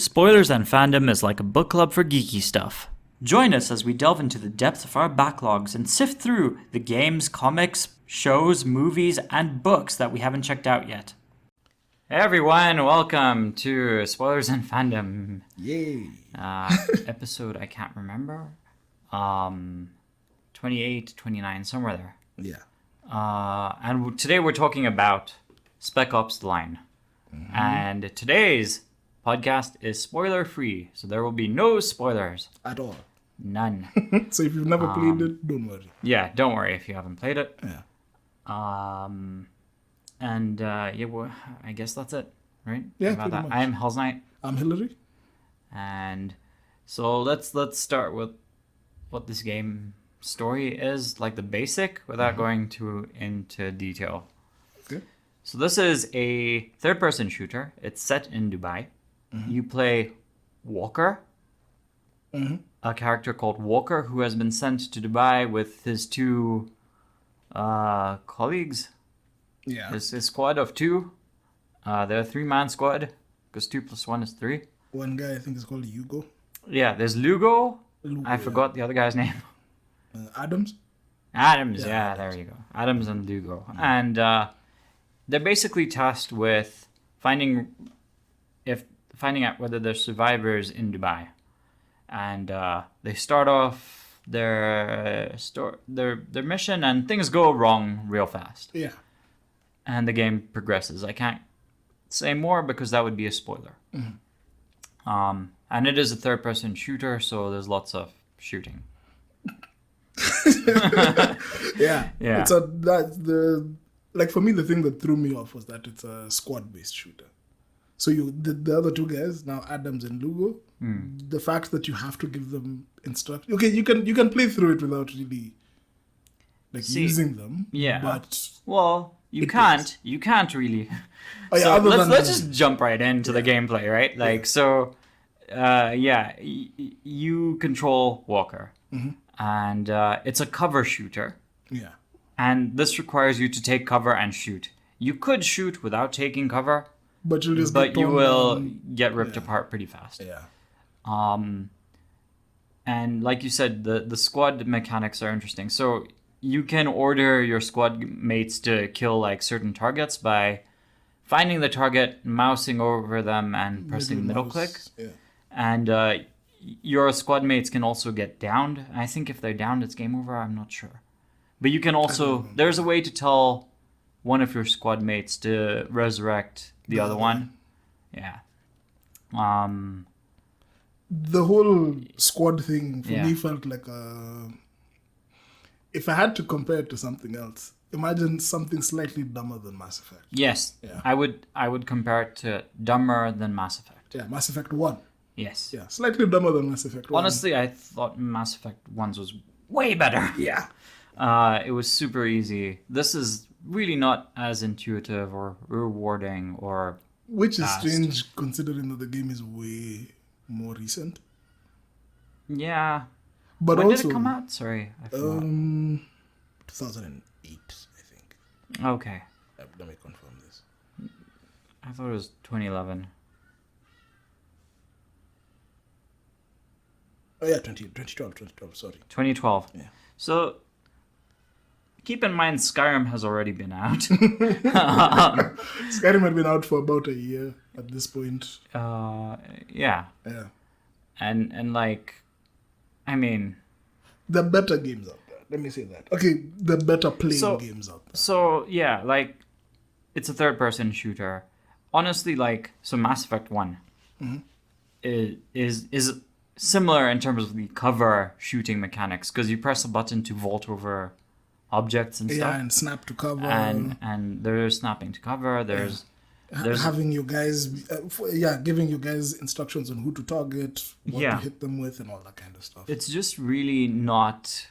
Spoilers and Fandom is like a book club for geeky stuff. Join us as we delve into the depth of our backlogs and sift through the games, comics, shows, movies, and books that we haven't checked out yet. Hey everyone, welcome to Spoilers and Fandom. Yay! Episode I can't remember. 28, 29, somewhere there. Yeah. And today we're talking about Spec Ops The Line. Mm-hmm. And today's podcast is spoiler free, so there will be no spoilers. At all. None. So if you've never played it, don't worry. Yeah, don't worry if you haven't played it. Yeah. Well, I guess that's it, right? Yeah, about that. much. I'm Hell's Knight. I'm Hillary. And so let's start with what this game story is, like the basic, without going into detail. Okay. So this is a third-person shooter. It's set in Dubai. Mm-hmm. You play Walker, a character called Walker, who has been sent to Dubai with his two colleagues. Yeah. His squad of two. They're a three-man squad, because 2 + 1 is 3. One guy I think is called Hugo. Yeah, there's Lugo. I yeah. forgot the other guy's name. Adams. Adams, yeah, there you go. Adams and Lugo. Mm-hmm. And they're basically tasked with finding out whether there's survivors in Dubai. And they start off their mission, and things go wrong real fast. Yeah. And the game progresses. I can't say more because that would be a spoiler. Mm-hmm. And it is a third-person shooter, so there's lots of shooting. Yeah. Yeah. For me, the thing that threw me off was that it's a squad-based shooter. So the other two guys, now Adams and Lugo, the fact that you have to give them instructions. Okay, you can play through it without really using them. Yeah. But you can't really. Oh, yeah, so let's just jump right into the gameplay, right? You control Walker, and it's a cover shooter. Yeah. And this requires you to take cover and shoot. You could shoot without taking cover, but you will get ripped apart pretty fast. Yeah. And like you said, the squad mechanics are interesting. So you can order your squad mates to kill certain targets by finding the target, mousing over them, and pressing middle click. Yeah. And your squad mates can also get downed. I think if they're downed, it's game over. I'm not sure. But you can also, there's a way to tell one of your squad mates to resurrect the other one. Yeah. The whole squad thing for me felt like if I had to compare it to something else, imagine something slightly dumber than Mass Effect. Yes. Yeah. I would compare it to dumber than Mass Effect. Yeah, Mass Effect 1. Yes. Yeah, slightly dumber than Mass Effect 1. Honestly, I thought Mass Effect 1's was way better. Yeah. It was super easy. This is really not as intuitive or rewarding or Which is fast. strange considering that the game is way more recent. Yeah. But when also, did it come out? Sorry, I forgot. 2008, I think. Okay. Let me confirm this. I thought it was 2011. Oh yeah, 2012, sorry. 2012. Yeah. So keep in mind Skyrim has already been out. Skyrim had been out for about a year at this point. Yeah. Yeah. And I mean, the better games out there. Let me say that. Okay, the better playing games out there. So yeah, it's a third-person shooter. Honestly, so Mass Effect 1 is similar in terms of the cover shooting mechanics, because you press a button to vault over objects and stuff. Yeah, and snap to cover. And there's snapping to cover. There's having you guys, giving you guys instructions on who to target, what to hit them with, and all that kind of stuff. It's just really not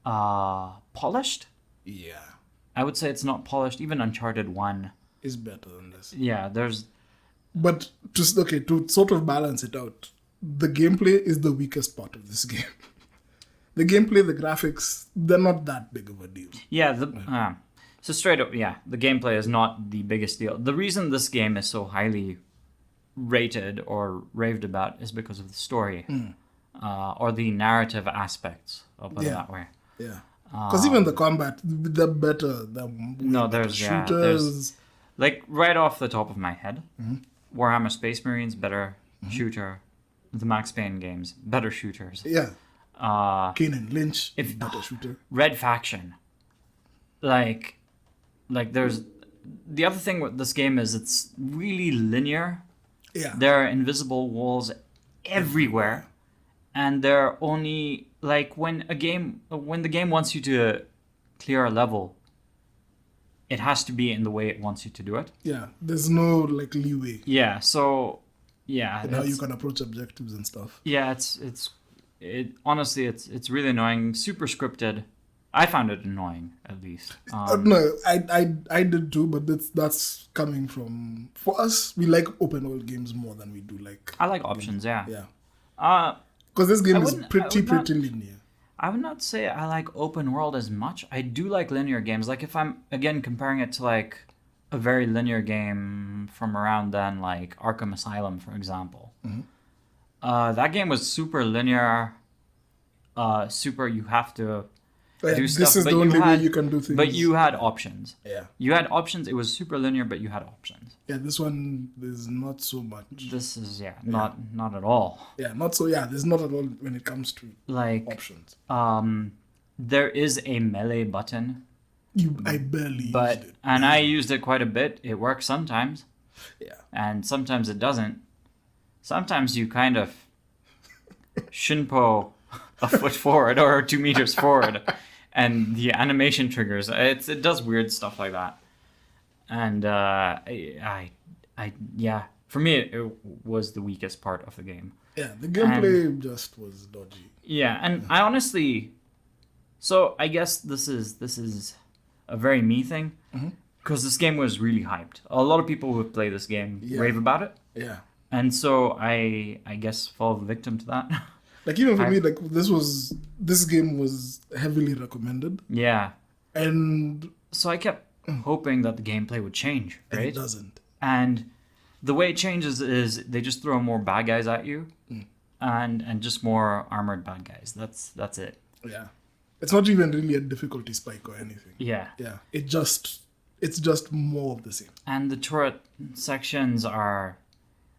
polished. Yeah. I would say it's not polished. Even Uncharted 1 is better than this. Yeah, But to sort of balance it out, the gameplay is the weakest part of this game. The gameplay, the graphics, they're not that big of a deal. Yeah, so straight up, the gameplay is not the biggest deal. The reason this game is so highly rated or raved about is because of the story or the narrative aspects. I'll put it that way. Yeah. Because even the combat, they're better. No, there's shooters. Like right off the top of my head, Warhammer Space Marines, better shooter. The Max Payne games, better shooters. Yeah. Kane and Lynch, better shooter. Red Faction. Like there's the other thing with this game is it's really linear. Yeah. There are invisible walls everywhere. And they're only like when the game wants you to clear a level, it has to be in the way it wants you to do it. Yeah. There's no like leeway. Yeah, so yeah. And how you can approach objectives and stuff. Yeah, honestly it's really annoying. Super scripted. I found it annoying, at least. No, I did too, but that's coming from... For us, we like open world games more than we do like... I like options, yeah. Yeah. Because this game is pretty linear. I would not say I like open world as much. I do like linear games. Like if I'm, again, comparing it to like a very linear game from around then, like Arkham Asylum, for example. That game was super linear. You have to... do stuff, this is the only way you can do things. But you had options. Yeah. You had options. It was super linear, but you had options. Yeah, this one is not so much. This is not at all. Yeah, not so. Yeah, there's not at all when it comes to like options. There is a melee button. I barely used it. And I used it quite a bit. It works sometimes. Yeah. And sometimes it doesn't. Sometimes you kind of shinpo a foot forward or 2 meters forward. And the animation triggers. It does weird stuff like that. And for me, it was the weakest part of the game. Yeah, the gameplay just was dodgy. Yeah, and I honestly... So I guess this is a very me thing. Because this game was really hyped. A lot of people who play this game rave about it. Yeah. And so I guess fall victim to that. Like even for me, like this game was heavily recommended. Yeah. And so I kept hoping that the gameplay would change, right? And it doesn't. And the way it changes is they just throw more bad guys at you, and just more armored bad guys. That's it. Yeah. It's not even really a difficulty spike or anything. Yeah. Yeah. It's just more of the same. And the turret sections are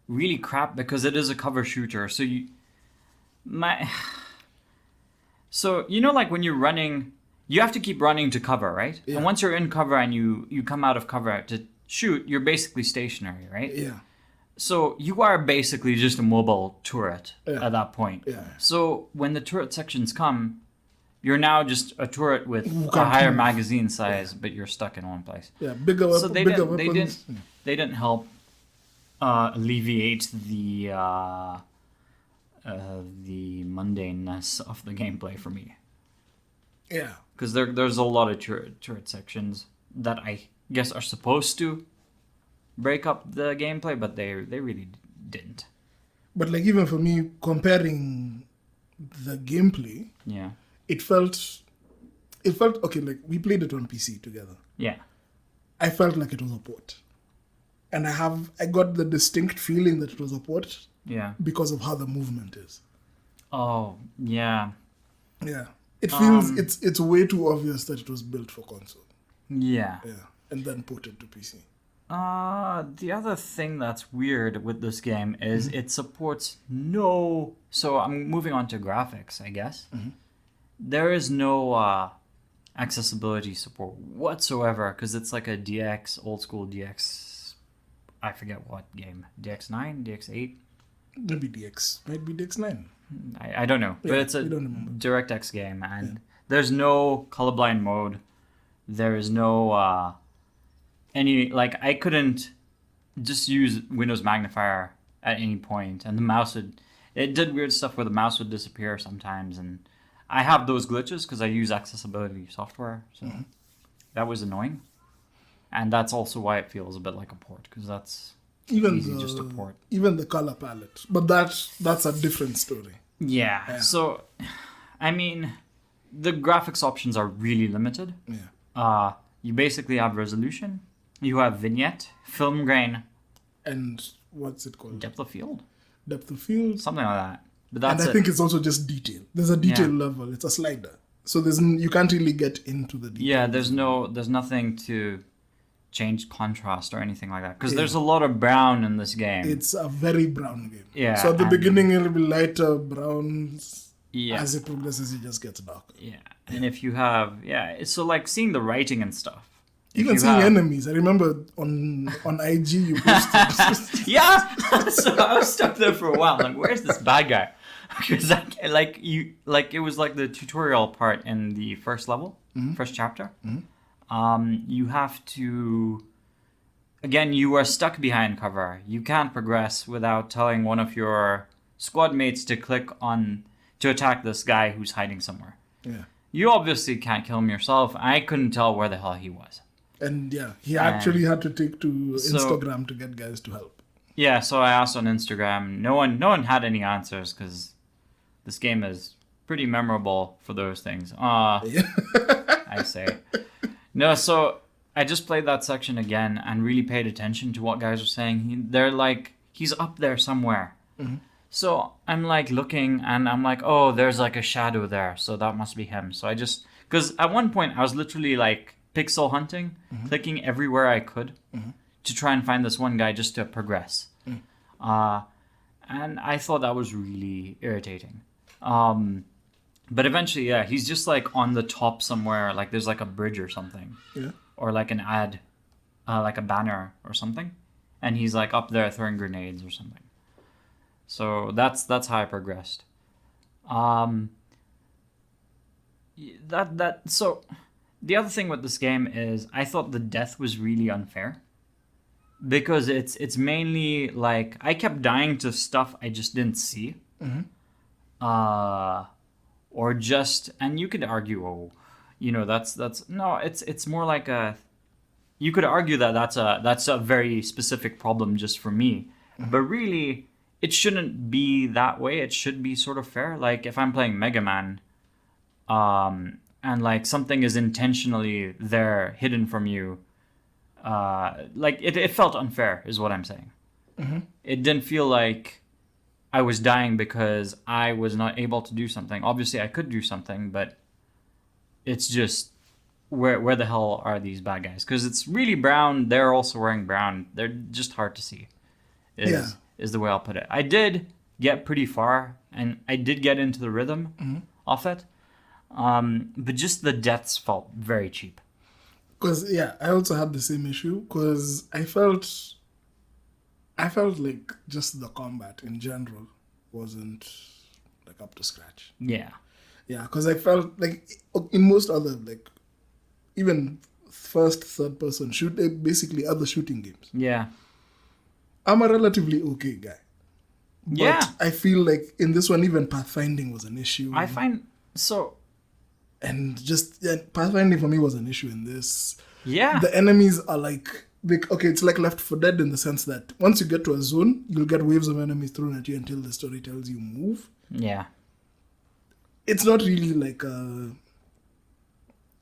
really crap because it is a cover shooter. So like when you're running, you have to keep running to cover, right? Yeah. And once you're in cover and you come out of cover to shoot, you're basically stationary, right? Yeah. So you are basically just a mobile turret at that point. Yeah. So when the turret sections come, you're now just a turret with a higher magazine size, but you're stuck in one place. Yeah, bigger weapons. So they didn't help alleviate the mundaneness of the gameplay for me. Yeah. Because there's a lot of turret sections that I guess are supposed to break up the gameplay, but they really didn't. But like even for me, comparing the gameplay, it felt okay. Like we played it on PC together. Yeah. I felt like it was a port, and I got the distinct feeling that it was a port. Yeah. Because of how the movement is. Oh yeah. Yeah. It feels it's way too obvious that it was built for console. Yeah. Yeah. And then ported to PC. The other thing that's weird with this game is it supports no... So I'm moving on to graphics, I guess. There is no accessibility support whatsoever because it's like a DX, old school DX... I forget what game. DX9? DX8? Maybe DX. Might be DX9. I don't know. But it's a DirectX game. And there's no colorblind mode. There is no... I couldn't just use Windows Magnifier at any point, and the mouse it did weird stuff where the mouse would disappear sometimes, and I have those glitches because I use accessibility software, so that was annoying, and that's also why it feels a bit like a port, because that's just a port. Even the color palette, but that's a different story. Yeah. So, I mean, the graphics options are really limited. Yeah. You basically have resolution. You have vignette, film grain, and what's it called? Depth of field? Depth of field. Something like that. But And that's I think it's also just detail. There's a detail level. It's a slider. So you can't really get into the detail. Yeah, there's nothing to change contrast or anything like that. Because there's a lot of brown in this game. It's a very brown game. Yeah. So at the beginning, it'll be lighter browns. Yeah. As it progresses, it just gets darker. Yeah. And if you have, so like seeing the writing and stuff. Even seeing enemies. I remember on IG you posted. Yeah. So I was stuck there for a while. Like, where's this bad guy? Because it was like the tutorial part in the first level, first chapter. You have to, again, you are stuck behind cover. You can't progress without telling one of your squad mates to click on to attack this guy who's hiding somewhere. Yeah. You obviously can't kill him yourself. I couldn't tell where the hell he was. And he actually had to take to Instagram to get guys to help. Yeah, so I asked on Instagram. No one had any answers because this game is pretty memorable for those things. I say. No, so I just played that section again and really paid attention to what guys were saying. They're like, he's up there somewhere. Mm-hmm. So I'm like looking and I'm like, oh, there's like a shadow there. So that must be him. So I just, because at one point I was literally like pixel hunting, clicking everywhere I could to try and find this one guy just to progress. And I thought that was really irritating. But eventually, he's just like on the top somewhere, like there's like a bridge or something. Yeah. Or like an ad, like a banner or something. And he's like up there throwing grenades or something. So that's how I progressed. So the other thing with this game is I thought the death was really unfair. Because it's mainly like I kept dying to stuff I just didn't see. Or just, and you could argue, it's more like you could argue that that's a very specific problem just for me. But really, it shouldn't be that way. It should be sort of fair. Like if I'm playing Mega Man, and like something is intentionally there, hidden from you, like it felt unfair is what I'm saying. It didn't feel like I was dying because I was not able to do something. Obviously I could do something, but it's just where the hell are these bad guys? Because it's really brown. They're also wearing brown. They're just hard to see is the way I'll put it. I did get pretty far and I did get into the rhythm of it. But just the deaths felt very cheap. Because, I also had the same issue because I felt like just the combat in general wasn't like up to scratch. Yeah, because I felt like in most other like even first, third person basically other shooting games. Yeah, I'm a relatively okay guy. But I feel like in this one even pathfinding was an issue. I find so. And just pathfinding for me was an issue in this. Yeah, the enemies are like. It's like Left 4 Dead in the sense that once you get to a zone, you'll get waves of enemies thrown at you until the story tells you move. Yeah. It's not really like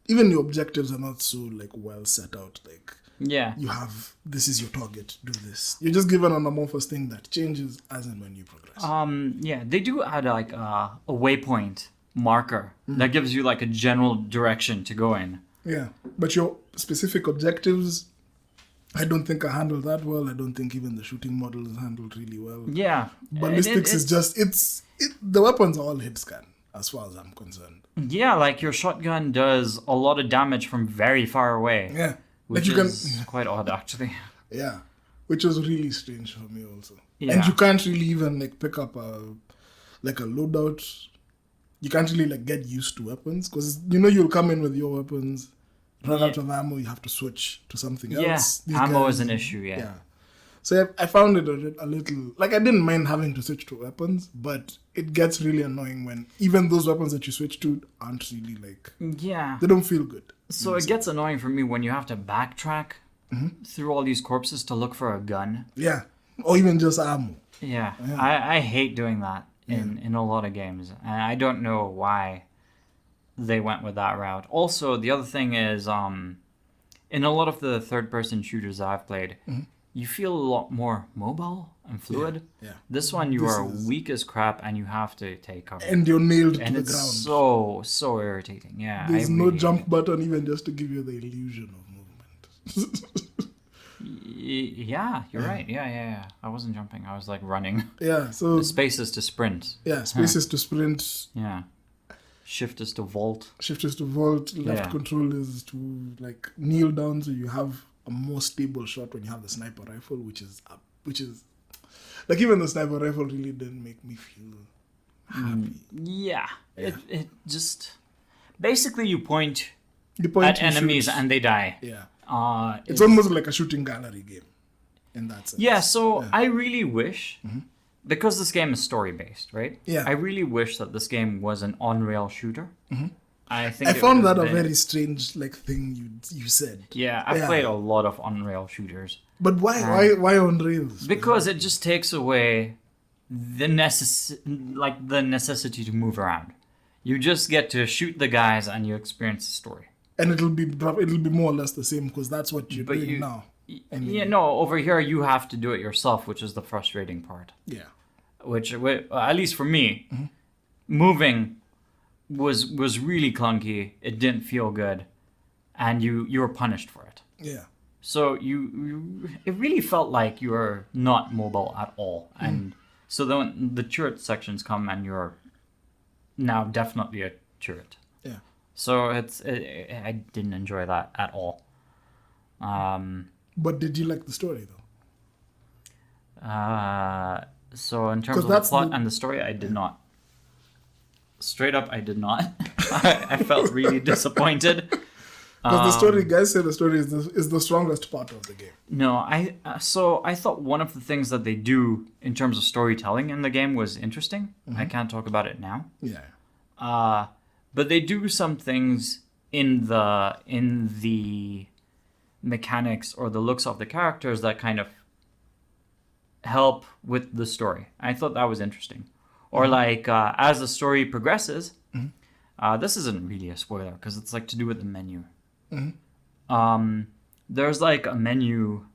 even your objectives are not so like well set out. Like you have this is your target, do this. You're just given an amorphous thing that changes as and when you progress. They do add like a waypoint marker that gives you like a general direction to go in. Yeah, but your specific objectives, I don't think I handled that well. I don't think even the shooting model is handled really well. Yeah. Ballistics is just, the weapons are all hit scan as far as I'm concerned. Yeah, like your shotgun does a lot of damage from very far away. Yeah. Which is quite odd, actually. Yeah. Which was really strange for me also. Yeah. And you can't really even like pick up a loadout. You can't really like get used to weapons because you'll come in with your weapons. Run out of ammo, you have to switch to something else. Yeah, ammo is an issue, yeah. So I found it a little... Like, I didn't mind having to switch to weapons, but it gets really annoying when even those weapons that you switch to aren't really, like... Yeah. They don't feel good. So it gets annoying for me when you have to backtrack through all these corpses to look for a gun. Yeah. Or even just ammo. Yeah. I hate doing that in a lot of games. And I don't know why they went with that route. Also, the other thing is, in a lot of the third-person shooters that I've played, you feel a lot more mobile. and fluid. Yeah. This one, you This are is- weak as crap, and you have to take cover. And you're nailed to And the it's ground. so irritating. Yeah, There's I no really jump hate button even just to give you the illusion of movement. Yeah, you're right. Yeah. I wasn't jumping. I was like running. Yeah, so The space is to sprint. yeah, spaces to sprint, Yeah. Shift is to vault. shift is to vault, left Yeah. control is to like kneel down so you have a more stable shot when you have the sniper rifle, which is like even the sniper rifle really didn't make me feel happy. Yeah. It just basically you point The point at you enemies shoot- and they die. yeah, Uh, it's almost like a shooting gallery game in that sense. Yeah, so I really wish, because this game is story based, right? Yeah. I really wish that this game was an on-rail shooter. I think I it found would that have a been- very strange like thing you said. Yeah, I've Yeah. played a lot of on-rail shooters But why on rails? because it just takes away the the necessity to move around. You just get to shoot the guys and you experience the story. And it'll be more or less the same because that's what you're But doing you- now. Yeah, no, over here you have to do it yourself, which is the frustrating part. Yeah. Which at least for me, moving was really clunky. It didn't feel good, and you were punished for it. Yeah. So you it really felt like you were not mobile at all. And so then the turret sections come, and you're now definitely a turret. Yeah. So I didn't enjoy that at all. But did you like the story though? So in terms 'Cause of the that's plot the- and the story, I did not. Straight up, I did not. I felt really disappointed. Because the story, guys say the story is the strongest part of the game. No, I thought one of the things that they do in terms of storytelling in the game was interesting. I can't talk about it now. Yeah. But they do some things in the mechanics or the looks of the characters that kind of help with the story. I thought that was interesting. Or like as the story progresses, this isn't really a spoiler because it's like to do with the menu. There's like a menu,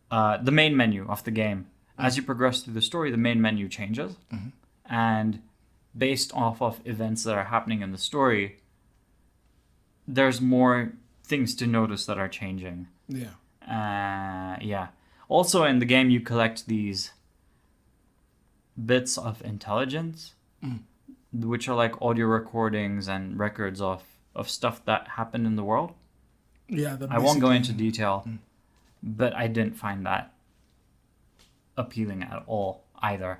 the main menu of the game. As you progress through the story, the main menu changes, and based off of events that are happening in the story, there's more things to notice that are changing. Yeah. Yeah. Also in the game, you collect these bits of intelligence, which are like audio recordings and records of stuff that happened in the world. Yeah. That I won't go into basically- detail, but I didn't find that appealing at all either,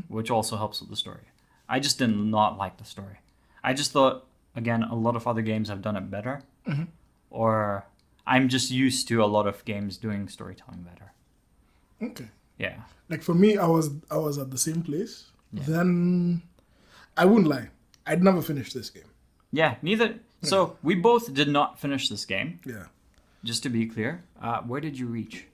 which also helps with the story. I just did not like the story. I just thought, again, a lot of other games have done it better, or I'm just used to a lot of games doing storytelling better. Okay. Yeah. Like for me, I was at the same place. Then I wouldn't lie. I'd never finished this game. Yeah, neither. So we both did not finish this game. Yeah. Just to be clear, where did you reach?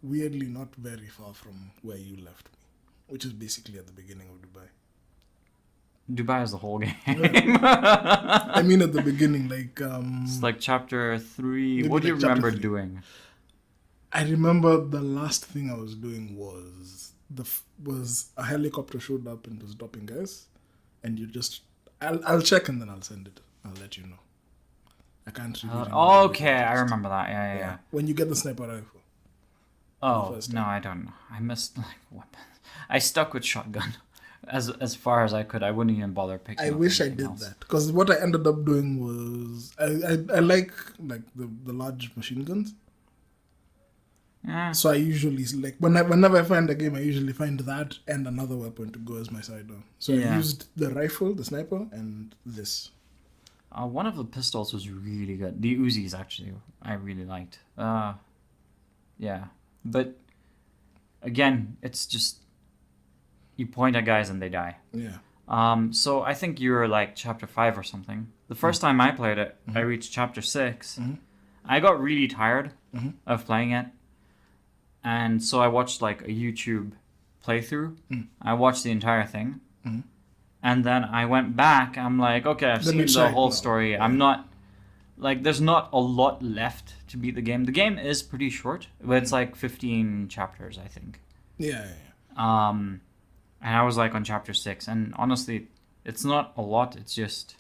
Weirdly, not very far from where you left me, which is basically at the beginning of Dubai. Dubai is the whole game. I mean, at the beginning, like It's like chapter 3. Maybe What do you like chapter remember 3. doing? I remember the last thing I was doing was a helicopter showed up and was dropping guys, and you just I'll check and then I'll send it. I'll let you know. I can't really remember Okay, the I context. remember that. Yeah. When you get the sniper rifle. Oh, first no, I don't know. I missed like weapons. I stuck with shotgun as far as I could. I wouldn't even bother picking I up wish I anything did else. that because what I ended up doing was I like the large machine guns. Yeah. So I usually like whenever I find a game, I usually find that and another weapon to go as my sidearm. So I Yeah. used the rifle, the sniper, and this. One of the pistols was really good. The Uzis, actually, I really liked. Yeah. But, again, it's just... You point at guys and they die. Yeah. So I think you were like chapter 5 or something. The first time I played it, I reached chapter 6. I got really tired of playing it. And so I watched like a YouTube playthrough. I watched the entire thing. And then I went back. I'm like, okay, I've Then seen you the check whole now. story. I'm not like there's not a lot left to beat the game. The game is pretty short, but it's like 15 chapters, I think. Yeah. And I was like on chapter 6, and honestly, it's not a lot. It's just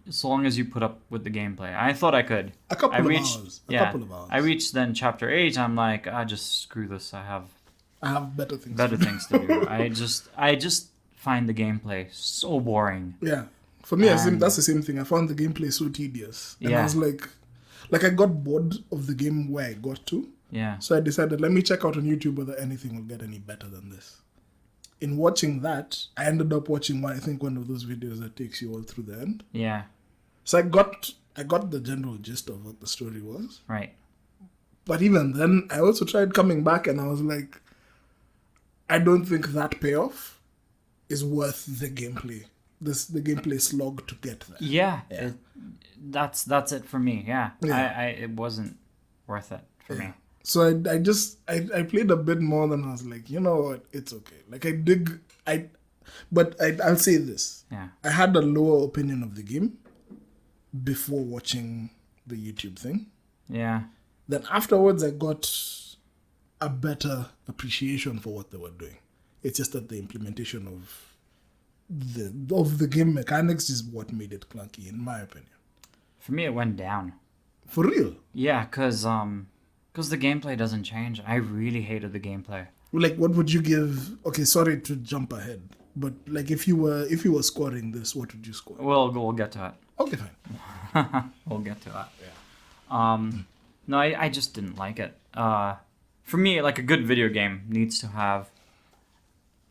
as long as you put up with the gameplay. I thought I could. A couple of hours. I reached then chapter 8. I'm like, just screw this. I have better things. Things to do. I just find the gameplay so boring. Yeah. For me, that's the same thing. I found the gameplay so tedious. And I was like I got bored of the game where I got to. Yeah. So I decided, let me check out on YouTube whether anything will get any better than this. In watching that, I ended up watching one of those videos that takes you all through the end. Yeah. So I got the general gist of what the story was. Right. But even then, I also tried coming back and I was like, I don't think that payoff is worth the gameplay. The gameplay slog to get there. Yeah. That's it for me. Yeah. It wasn't worth it for me. So I played a bit more than I was like, you know what, it's okay. Like I'll say this. Yeah. I had a lower opinion of the game before watching the YouTube thing. Yeah. Then afterwards I got a better appreciation for what they were doing. It's just that the implementation of the game mechanics is what made it clunky, in my opinion. For me, it went down. For real? Yeah, because the gameplay doesn't change. I really hated the gameplay. Like, what would you give? Okay, sorry to jump ahead, but like if you were scoring this, what would you score? We'll get to it. Okay, fine. We'll get to it. Yeah. No, I just didn't like it. For me, like a good video game needs to have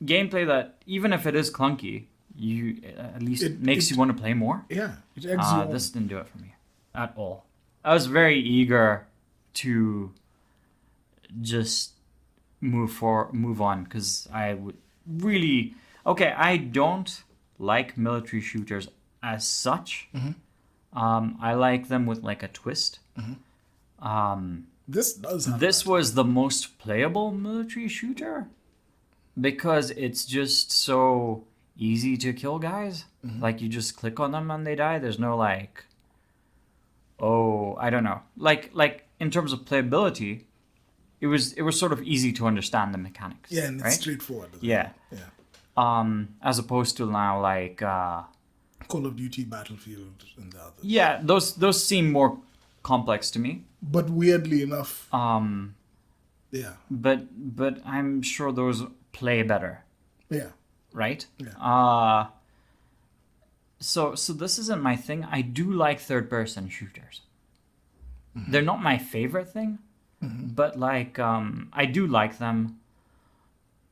gameplay that, even if it is clunky, you at least it makes you want to play more. Yeah, it eggs you on. This didn't do it for me at all. I was very eager to just move on, because I would really... Okay, I don't like military shooters as such. Mm-hmm. I like them with like a twist. Mm-hmm. This was the most playable military shooter because it's just so easy to kill guys. Mm-hmm. Like you just click on them and they die. There's no like, I don't know. Like in terms of playability, it was sort of easy to understand the mechanics. Yeah, and right? it's straightforward. Yeah. As opposed to now like Call of Duty, Battlefield, and the others. Yeah, those seem more complex to me. But weirdly enough, yeah. But I'm sure those play better. Yeah. Right? Yeah. So this isn't my thing. I do like third-person shooters. Mm-hmm. They're not my favorite thing, mm-hmm. but like I do like them.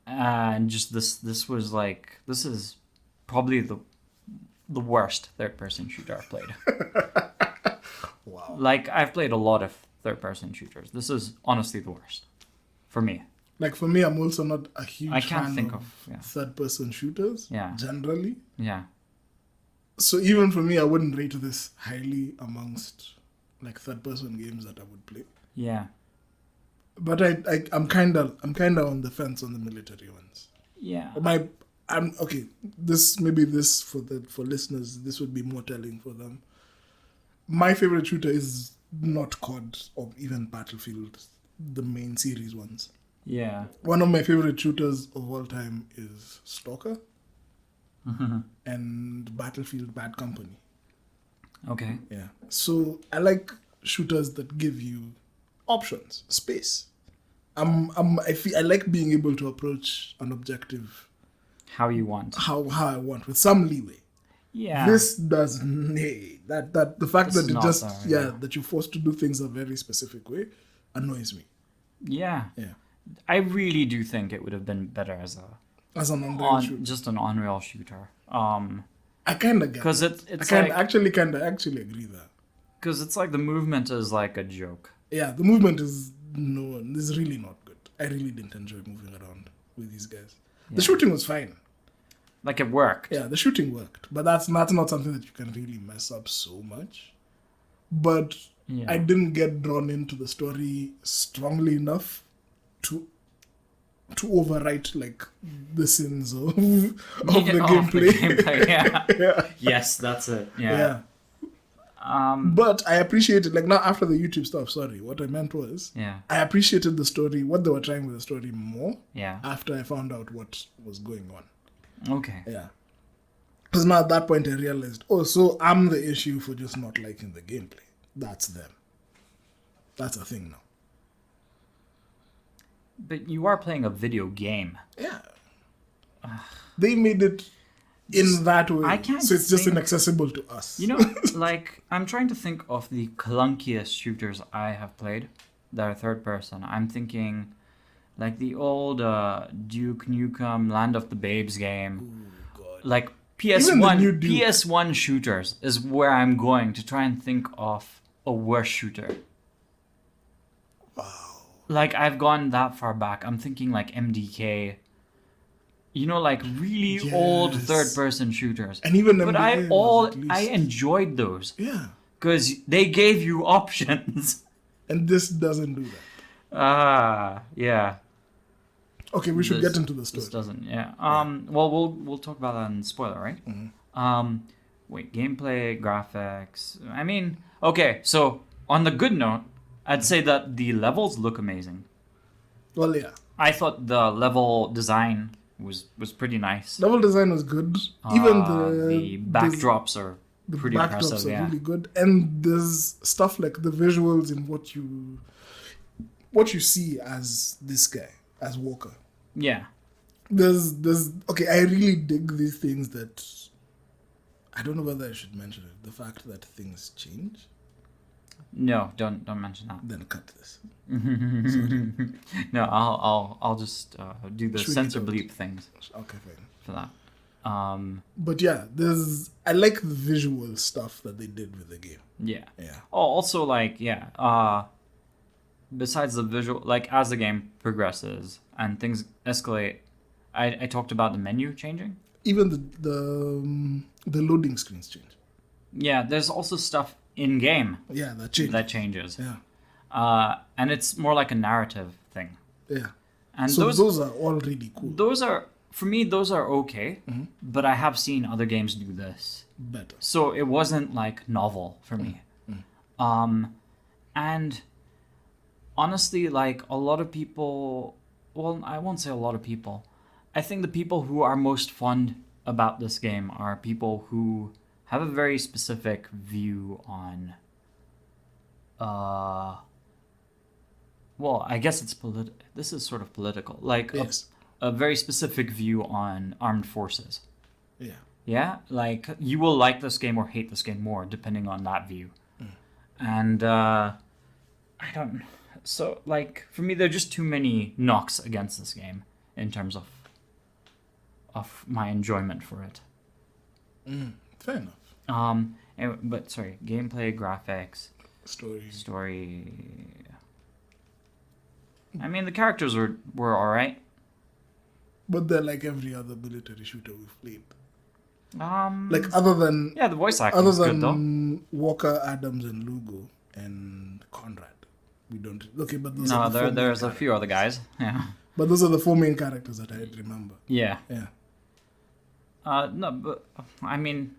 And just this is probably the worst third-person shooter I've played. Wow. Like I've played a lot of third-person shooters. This is honestly the worst for me. Like for me, I'm also not a huge fan of yeah. third-person shooters. Yeah. Generally. Yeah. So even for me, I wouldn't rate this highly amongst like third-person games that I would play. Yeah. But I'm kind of on the fence on the military ones. Yeah. I'm okay. For listeners, this would be more telling for them. My favorite shooter is not COD or even Battlefield, the main series ones. Yeah. One of my favorite shooters of all time is Stalker and Battlefield Bad Company. Okay. Yeah. So I like shooters that give you options, space. I like being able to approach an objective how you want. How I want, with some leeway. Yeah. This does that the fact that it just that you're forced to do things a very specific way annoys me. Yeah. Yeah. I really do think it would have been better as an Unreal shooter. Just an Unreal shooter. I kind of get because it's I actually agree there. Because it's like the movement is like a joke. Yeah, the movement is really not good. I really didn't enjoy moving around with these guys. Yeah. The shooting was fine. Like it worked. Yeah, the shooting worked, but that's not something that you can really mess up so much. But I didn't get drawn into the story strongly enough to overwrite like the sins of the gameplay. Yeah. Yeah. Yes, that's it. Yeah. But I appreciated, like, now after the YouTube stuff, sorry, what I meant was, Yeah. I appreciated the story, what they were trying with the story more Yeah. after I found out what was going on. Okay. Yeah. Because now at that point I realized, oh, so I'm the issue for just not liking the gameplay. That's them. That's a thing now. But you are playing a video game. Yeah. They made it in that way. I can't so it's just think- inaccessible to us. You know, like, I'm trying to think of the clunkiest shooters I have played that are third person. I'm thinking, like, the old Duke Nukem Land of the Babes game. Oh, God. Like, Even the new PS1, Duke. PS1 shooters is where I'm going to try and think of a worse shooter. Wow. Like, I've gone that far back. I'm thinking, like, MDK. You know, like, really old Yes. third-person shooters. And even But MDK was at least- I enjoyed those. Yeah. Because they gave you options. And this doesn't do that. Yeah. Okay, we should This- get into the This story. doesn't, yeah. Well, we'll talk about that in spoiler, right? Wait, gameplay, graphics. I mean, okay, so on the good note, I'd say that the levels look amazing. Well, yeah. I thought the level design was pretty nice. Level design was good. Even the backdrops are the pretty backdrops impressive, are yeah. really good. And there's stuff like the visuals in what you see as this guy, as Walker. Yeah. There's okay, I really dig these things that I don't know whether I should mention it. The fact that things change. No, don't mention that. Then cut this. No, I'll just do the Should we censor cut? bleep things Okay, fine. for that. But yeah, I like the visual stuff that they did with the game. Yeah. Yeah. Oh, also, like, yeah. Besides the visual, like, as the game progresses and things escalate, I talked about the menu changing. Even the loading screens change. Yeah, there's also stuff in game Yeah, that change. that changes. Yeah. And it's more like a narrative thing. Yeah. And So those are all really cool. those are, for me, those are okay. But I have seen other games do this. Better. So it wasn't like novel for me. And honestly, like, a lot of people, well, I won't say a lot of people. I think the people who are most fond about this game are people who have a very specific view on well, I guess it's this is sort of political. Like Yes. a very specific view on armed forces. Yeah. Yeah, like, you will like this game or hate this game more depending on that view. And I don't. So, like, for me, there are just too many knocks against this game in terms of my enjoyment for it. Fair enough. But sorry, gameplay, graphics, Story. story. I mean, the characters were all right. But they're like every other military shooter we've played. Like, Other than yeah, the voice acting other is good though. than Walker, Adams, and Lugo and Conrad, we don't. Okay, but those No, are the four main there's a characters. few other guys. Yeah. But those are the four main characters that I remember. Yeah. Yeah. No, but I mean,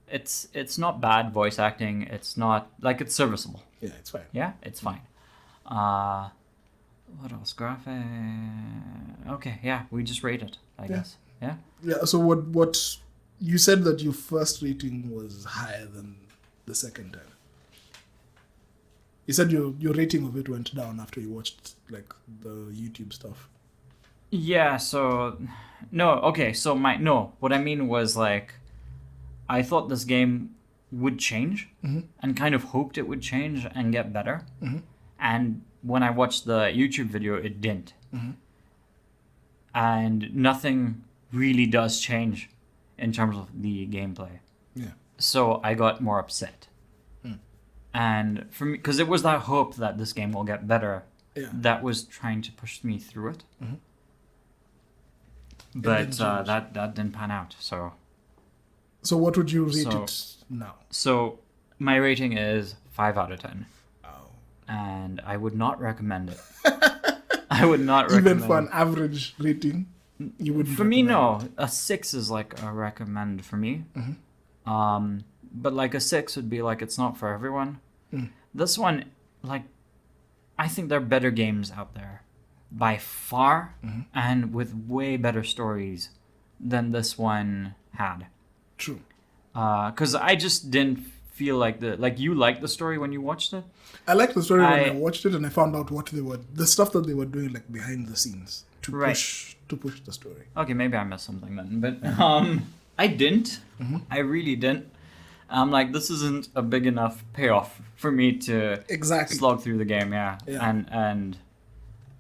it's not bad voice acting. It's not like, it's serviceable. Yeah, it's fine. Yeah, it's fine. What else? Graphic. Okay, yeah, we just rate it, I guess. Yeah. Yeah. So what you said that your first rating was higher than the second time. You said your rating of it went down after you watched like the YouTube stuff. Yeah. So, no. Okay. So what I mean was, like, I thought this game would change, and kind of hoped it would change and get better. And when I watched the YouTube video, it didn't. And nothing really does change in terms of the gameplay. Yeah. So I got more upset. And for me, because it was that hope that this game will get better, Yeah. that was trying to push me through it. But that didn't pan out. So what would you rate So- it now? So my rating is 5 out of 10. Oh. And I would not recommend it. I would not recommend Even for an average rating, you wouldn't. For me, recommend no. A 6 is like a recommend for me. but like a 6 would be like it's not for everyone. This one, like, I think there are better games out there by far, and with way better stories than this one had. True. Because I just didn't feel like you liked the story when you watched it. I liked the story when I watched it, and I found out what the stuff that they were doing, like behind the scenes to push the story. Okay, maybe I missed something then, but I didn't. I really didn't. I'm like, this isn't a big enough payoff for me to slog through the game. Yeah. And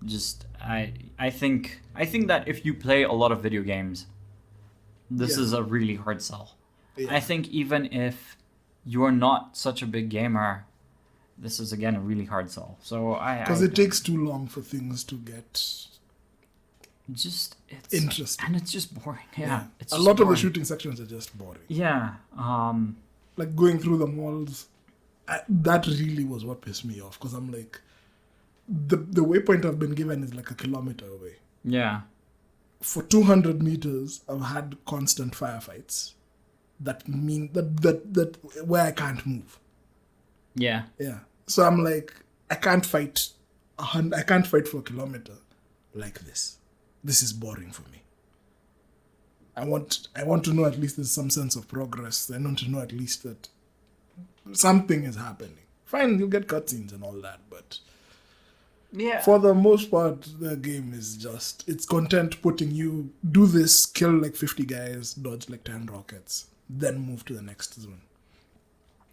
just I think that if you play a lot of video games, this is a really hard sell. Yeah. I think even if you're not such a big gamer, this is again a really hard sell. So because it takes too long for things to get it's interesting, and it's just boring. Yeah. It's a lot of the shooting sections are just boring. Yeah. Like going through the malls, that really was what pissed me off, because I'm like, the waypoint I've been given is like 1 kilometer away. Yeah. For 200 meters, I've had constant firefights. That mean that where I can't move. Yeah. Yeah. So I'm like, I can't fight for 1 kilometer like this. This is boring for me. I want to know at least there's some sense of progress. I want to know at least that something is happening. Fine, you get cutscenes and all that, but for the most part, the game is just, it's content putting you do this, kill like 50 guys, dodge like 10 rockets, then move to the next zone.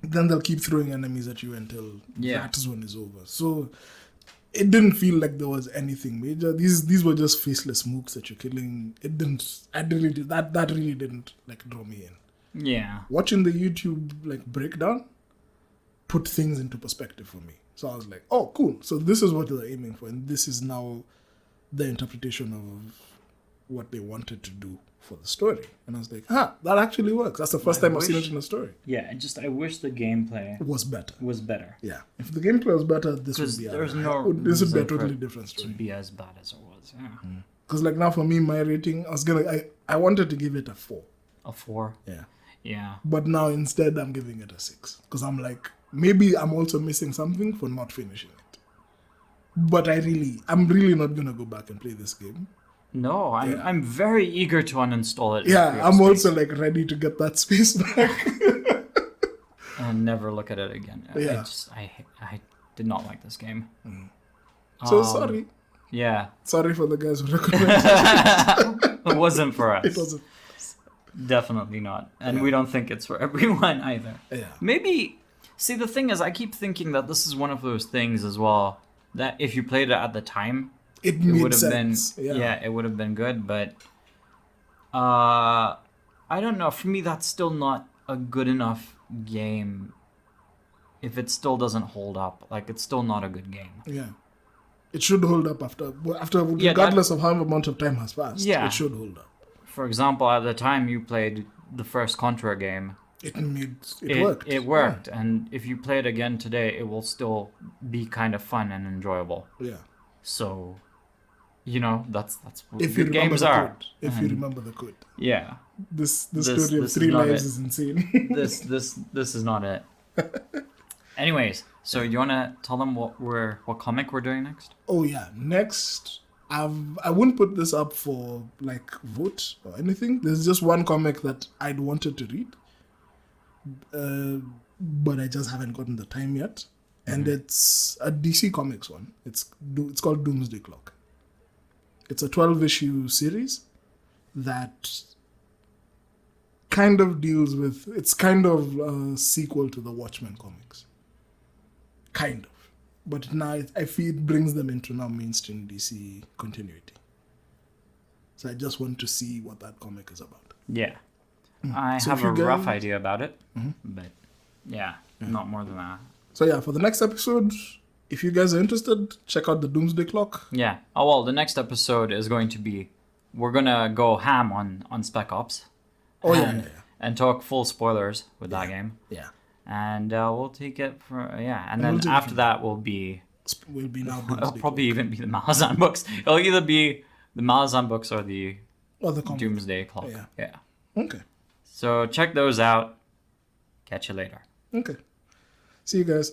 Then they'll keep throwing enemies at you until that zone is over. So it didn't feel like there was anything major. These were just faceless mooks that you're killing. That really didn't like draw me in. Yeah. Watching the YouTube like breakdown put things into perspective for me. So I was like, oh, cool. So this is what they're aiming for, and this is now the interpretation of what they wanted to do for the story. And I was like, that actually works. That's the first time I've seen it in a story. Yeah, I wish the gameplay was better. Yeah. If the gameplay was better, this would be this would be a totally different story. To be as bad as it was. Yeah. Because like now for me, my rating, I wanted to give it a 4. A 4? Yeah. Yeah. But now instead I'm giving it a 6. Because I'm like, maybe I'm also missing something for not finishing it. But I'm really not going to go back and play this game. No, I'm very eager to uninstall it. Yeah, I'm also like ready to get that space back. And never look at it again. Yeah. I did not like this game. So sorry. Yeah. Sorry for the guys who recommended it. It wasn't for us. It wasn't for us. Definitely not. And we don't think it's for everyone either. Yeah. Maybe, see, the thing is, I keep thinking that this is one of those things as well, that if you played it at the time, it would have been, it would have been good, but I don't know. For me, that's still not a good enough game. If it still doesn't hold up, like it's still not a good game. Yeah, it should hold up after regardless of how amount of time has passed. Yeah, it should hold up. For example, at the time you played the first Contra game, it worked. It worked, and if you play it again today, it will still be kind of fun and enjoyable. Yeah. So, you know, that's what if good games are. If you remember the code. Yeah. This story of 3 lives is insane. This is not it. Anyways, so you wanna tell them what comic we're doing next? Oh yeah, next I wouldn't put this up for like vote or anything. There's just one comic that I'd wanted to read, but I just haven't gotten the time yet. And it's a DC Comics one. It's called Doomsday Clock. It's a 12-issue series that kind of deals with... It's kind of a sequel to the Watchmen comics. Kind of. But now I feel it brings them into now mainstream DC continuity. So I just want to see what that comic is about. Yeah. I have a rough idea about it, but not more than that. So yeah, for the next episode, if you guys are interested, check out the Doomsday Clock. Yeah. Oh, well, the next episode is going to be... We're going to go ham on Spec Ops. Oh, and talk full spoilers with that game. Yeah. And we'll take it for... And then after that will be... Will be now It'll probably even be the Malazan books. It'll either be the Malazan books or the Doomsday Clock. Yeah. Okay. So check those out. Catch you later. Okay. See you guys.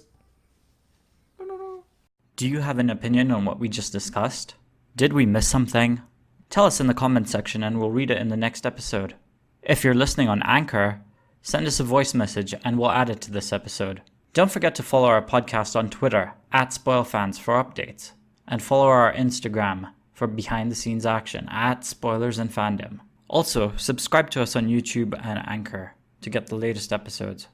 Do you have an opinion on what we just discussed? Did we miss something? Tell us in the comments section and we'll read it in the next episode. If you're listening on Anchor, send us a voice message and we'll add it to this episode. Don't forget to follow our podcast on Twitter @SpoilFans for updates, and follow our Instagram for behind the scenes action @SpoilersInFandom. Also, subscribe to us on YouTube and Anchor to get the latest episodes.